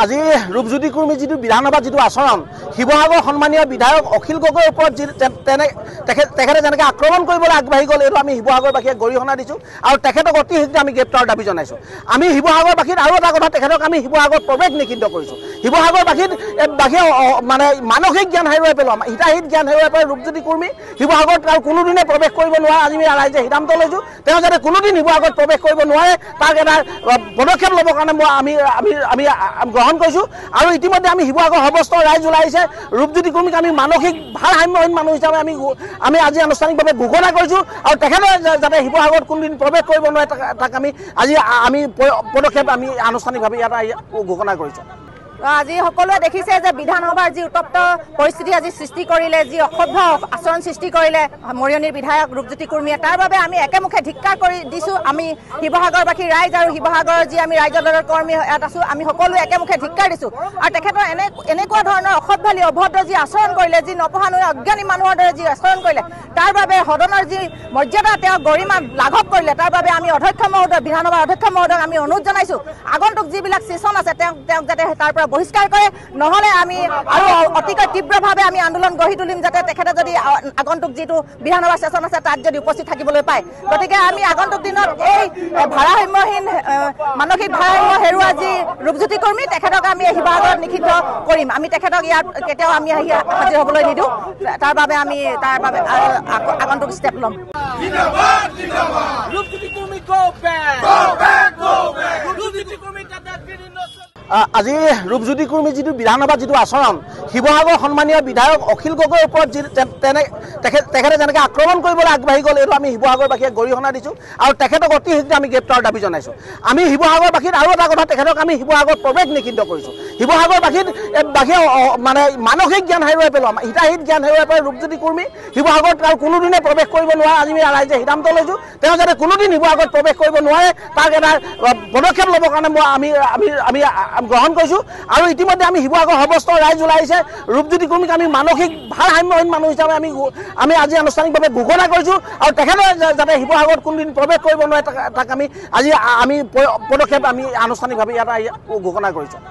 আজি ৰূপজ্যোতি কুৰ্মী যিটো বিধানসভা যিটো আচৰণ শিৱসাগৰ সন্মানীয় বিধায়ক অখিল গগৈৰ ওপৰত তেখেতে যেনেকৈ আক্ৰমণ কৰিবলৈ আগবাঢ়ি গ'ল এইটো আমি শিৱসাগৰবাসীয়ে গৰিহণা দিছোঁ আৰু তেখেতক অতি শীঘ্ৰে আমি গ্ৰেপ্তাৰৰ দাবী জনাইছোঁ। আমি শিৱসাগৰবাসীত আৰু এটা কথা তেখেতক আমি শিৱসাগৰত প্ৰৱেশ নিষিদ্ধ কৰিছোঁ। শিৱসাগৰবাসীয়ে মানে মানসিক জ্ঞান হেৰুৱাই পেলোৱা হিতাহিত জ্ঞান হেৰুৱাই পেলোৱা ৰূপজ্যোতি কুৰ্মী শিৱসাগৰত আৰু কোনোদিনে প্ৰৱেশ কৰিব নোৱাৰে আজি আমি ৰাইজে সিদ্ধান্ত লৈছোঁ তেওঁ যাতে কোনোদিন শিৱসাগৰত প্ৰৱেশ কৰিব নোৱাৰে তাক এটা পদক্ষেপ ল'বৰ কাৰণে আমি গ্ৰহণ কৰিছোঁ। আৰু ইতিমধ্যে আমি শিৱসাগৰ সৰ্বস্ত ৰাইজ ওলাই আহিছে ৰূপজ্যোতি কুৰ্মীক আমি মানসিক ভাৰসাম্যহীন মানুহ হিচাপে আমি আজি আনুষ্ঠানিকভাৱে ঘোষণা কৰিছোঁ আৰু তেখেতে যাতে শিৱসাগৰত কোনোদিন প্ৰৱেশ কৰিব নোৱাৰে তাক আমি পদক্ষেপ আমি আনুষ্ঠানিকভাৱে ইয়াত ঘোষণা কৰিছোঁ। আজি সকলোৱে দেখিছে যে বিধানসভাৰ যি উত্তপ্ত পৰিস্থিতি আজি সৃষ্টি কৰিলে যি অসভ্য আচৰণ সৃষ্টি কৰিলে মৰিয়নিৰ বিধায়ক ৰূপজ্যোতি কুৰ্মীয়ে তাৰ বাবে আমি একেমুখে ধিক্কাৰ কৰি দিছোঁ। আমি শিৱসাগৰবাসী ৰাইজ আৰু শিৱসাগৰৰ যি আমি ৰাইজৰ দলৰ কৰ্মী ইয়াত আছোঁ আমি সকলোৱে একেমুখে ধিক্কাৰ দিছোঁ আৰু তেখেতৰ এনেকুৱা ধৰণৰ অসভ্যালি অভদ্ৰ যি আচৰণ কৰিলে যি নপঢ়া নুশুনা অজ্ঞানী মানুহৰ দৰে যি আচৰণ কৰিলে তাৰ বাবে সদনৰ যি মৰ্যাদা তেওঁ গৰিমা লাঘৱ কৰিলে তাৰ বাবে আমি অধ্যক্ষ মহোদয় বিধানসভাৰ অধ্যক্ষ মহোদয়ক আমি অনুৰোধ জনাইছোঁ আগন্তুক যিবিলাক ছেছন আছে তেওঁক যাতে তাৰ পৰা বহিষ্কাৰ কৰে নহ'লে আমি আৰু অতিকৈ তীব্ৰভাৱে আমি আন্দোলন গঢ়ি তুলিম যাতে তেখেতে যদি আগন্তুক যিটো বিধানসভা ছেছন আছে তাত যদি উপস্থিত থাকিবলৈ পায়। গতিকে আমি আগন্তুক দিনত এই ভাৰসাম্যহীন মানসিক ভাৰসাম্য হেৰুৱা যি ৰূপজ্যোতি কুৰ্মী তেখেতক আমি শিৱসাগৰত নিষিদ্ধ কৰিম। আমি তেখেতক ইয়াত কেতিয়াও আমি হাজিৰ হ'বলৈ নিদিওঁ তাৰ বাবে আমি আগন্তুক ষ্টেপ ল'ম। আজি ৰূপজ্যোতি কুৰ্মী যিটো বিধানসভা যিটো আচৰণ শিৱসাগৰ সন্মানীয় বিধায়ক অখিল গগৈৰ ওপৰত তেখেতে যেনেকৈ আক্ৰমণ কৰিবলৈ আগবাঢ়ি গ'ল এইটো আমি শিৱসাগৰবাসীয়ে গৰিহণা দিছোঁ আৰু তেখেতক অতি শীঘ্ৰে আমি গ্ৰেপ্তাৰৰ দাবী জনাইছোঁ। আমি শিৱসাগৰবাসীত আৰু এটা কথা তেখেতক আমি শিৱসাগৰত প্ৰৱেশ নিষিদ্ধ কৰিছোঁ। শিৱসাগৰবাসীয়ে মানে মানসিক জ্ঞান হেৰুৱাই পেলোৱা হিতাহিত জ্ঞান হেৰুৱাই পেলোৱা ৰূপজ্যোতি কুৰ্মী শিৱসাগৰত আৰু কোনোদিনে প্ৰৱেশ কৰিব নোৱাৰে আজি আমি ৰাইজে সিদ্ধান্ত লৈছোঁ তেওঁ যাতে কোনোদিন শিৱসাগৰত প্ৰৱেশ কৰিব নোৱাৰে তাক এটা পদক্ষেপ ল'বৰ কাৰণে আমি গ্ৰহণ কৰিছোঁ। আৰু ইতিমধ্যে আমি শিৱসাগৰ সৰ্বস্ত ৰাইজ ওলাই আহিছে ৰূপজ্যোতি কুৰ্মীক আমি মানসিক ভাৰসাম্যহীন মানুহ হিচাপে আমি আজি আনুষ্ঠানিকভাৱে ঘোষণা কৰিছোঁ আৰু তেখেতে যাতে শিৱসাগৰত কোনোদিন প্ৰৱেশ কৰিব নোৱাৰে তাক আমি পদক্ষেপ আমি আনুষ্ঠানিকভাৱে ইয়াত ঘোষণা কৰিছোঁ।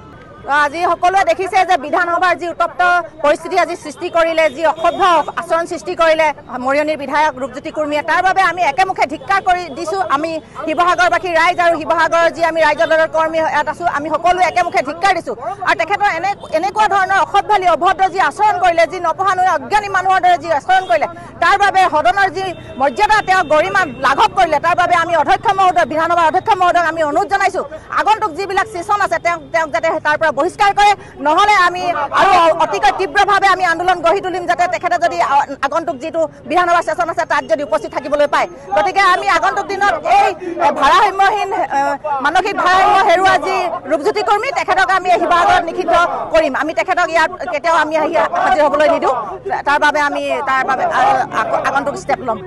আজি সকলোৱে দেখিছে যে বিধানসভাৰ যি উত্তপ্ত পৰিস্থিতি আজি সৃষ্টি কৰিলে যি অসভ্য আচৰণ সৃষ্টি কৰিলে মৰিয়নিৰ বিধায়ক ৰূপজ্যোতি কুৰ্মীয়ে তাৰ বাবে আমি একেমুখে ধিক্কাৰ কৰি দিছোঁ। আমি শিৱসাগৰবাসী ৰাইজ আৰু শিৱসাগৰৰ যি আমি ৰাইজৰ দলৰ কৰ্মী ইয়াত আছোঁ আমি সকলোৱে একেমুখে ধিক্কাৰ দিছোঁ আৰু তেখেতৰ এনেকুৱা ধৰণৰ অসভ্যালি অভদ্ৰ যি আচৰণ কৰিলে যি নপঢ়া নুশুনা অজ্ঞানী মানুহৰ দৰে যি আচৰণ কৰিলে তাৰ বাবে সদনৰ যি মৰ্যাদা তেওঁ গৰিমা লাঘৱ কৰিলে তাৰ বাবে আমি অধ্যক্ষ মহোদয় বিধানসভাৰ অধ্যক্ষ মহোদয়ক আমি অনুৰোধ জনাইছোঁ আগন্তুক যিবিলাক ছেছন আছে তেওঁক যাতে তাৰ পৰা বহিষ্কাৰ কৰে নহ'লে আমি আৰু অতিকৈ তীব্ৰভাৱে আমি আন্দোলন গঢ়ি তুলিম যাতে তেখেতে যদি আগন্তুক যিটো বিধানসভা ছেছন আছে তাত যদি উপস্থিত থাকিবলৈ পায়। গতিকে আমি আগন্তুক দিনত এই ভাৰসাম্যহীন মানসিক ভাৰসাম্য হেৰুৱা যি ৰূপজ্যোতি কুৰ্মী তেখেতক আমি শিৱসাগৰত নিষিদ্ধ কৰিম। আমি তেখেতক ইয়াত কেতিয়াও আমি হাজিৰ হ'বলৈ নিদিওঁ তাৰ বাবে আমি আগন্তুক ষ্টেপ ল'ম।